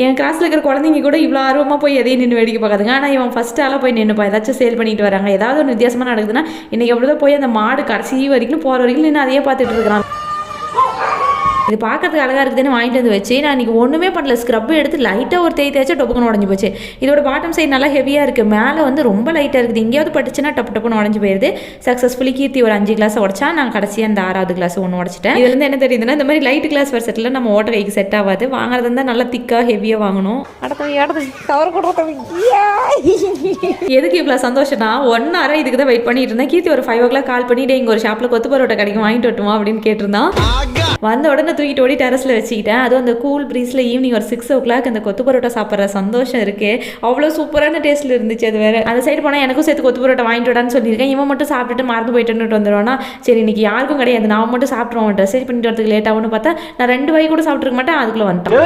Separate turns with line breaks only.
என் கிளாஸில் இருக்கிற குழந்தைங்க கூட இவ்வளோ ஆர்வமாக போய் எதையும் நின்று வேடிக்கை பார்க்காதுங்க. ஆனால் இவன் ஃபஸ்ட் ஆளாக போய் நின்றுப்பா ஏதாச்சும் சேல் பண்ணிட்டு வராங்க, ஏதாவது ஒரு வித்தியாசமாக நடக்குதுன்னா இன்றைக்கி அப்படிதான் போய் அந்த மாடு கடைசி வரைக்கும் போகிற வரைக்கும் நின்று அதையே பார்த்துட்டு இருக்கிறான். இது பார்க்கறதுக்கு அழகாக இருக்குதுன்னு வாங்கிட்டு வந்து வச்சு நான் இன்றைக்கி ஒன்றுமே பண்ணல. ஸ்க்ரப் எடுத்து லைட்டாக ஒரு தேய்ச்சாச்சும் டொப்புக்குன்னு உடஞ்சி போச்சு. இதோட பாட்டம் சைடு நல்லா ஹெவியாக இருக்குது, மேலே வந்து ரொம்ப லைட்டாக இருக்குது. எங்கேயாவது பட்டுச்சுன்னா டப்புன்னு உடஞ்சி போயிடுது. சக்ஸஸ்ஃபுல்லி கீர்த்தி ஒரு 5 கிளாஸ் உடச்சா, நான் கடைசியாக அந்த 6வது கிளாஸ் ஒன்று உடச்சிட்டேன். இதுலேருந்து என்ன தெரியுதுன்னா, இந்த மாதிரி லைட் கிளாஸ் வர செட்டில் நம்ம ஓட்ட கைக்கு செட் ஆகாது. வாங்குறது இருந்தால் நல்லா திக்காக ஹெவியாக வாங்கணும். எதுக்கு இவ்வளோ சந்தோஷம்னா 1 hour இதுக்கு தான் வெயிட் பண்ணிட்டு இருந்தேன். கீர்த்தி ஒரு 5 o'clock கால் பண்ணிட்டு இங்கே ஒரு ஷாப்பில் கொத்து பரோட்டா கிடைக்கும் வாங்கிட்டு வரட்டுமா அப்படின்னு கேட்டிருந்தான். வந்த உடனே தூக்கிட்டு ஓடி டெரஸில் வச்சுக்கிட்டேன். அதுவும் அந்த கூல் ப்ரீஸில் ஈவினிங் ஒரு 6 o'clock அந்த கொத்து பரோட்டா சாப்பிட்ற சந்தோஷம் இருக்கே, அவ்வளோ சூப்பரான டேஸ்ட்டில் இருந்துச்சு. அது வேறு அந்த சைடு போனால் எனக்கும் சேர்த்து கொத்து பரோட்டா வாங்கிட்டு விடான்னு சொல்லியிருக்கேன். இவன் மட்டும் சாப்பிட்டுட்டு மறந்து போயிட்டுன்னு வந்துடுவானா, சரி இன்னைக்கு யாருக்கும் கிடையாது நான் மட்டும் சாப்பிட்ருவோம், ட்ரெஸ் பண்ணிட்டு வரதுக்கு லேட் ஆகும்னு பார்த்தா நான் 2 வாய் கூட சாப்பிட்ருக்க மாட்டேன். அதுக்குள்ளே வந்துட்டேன்.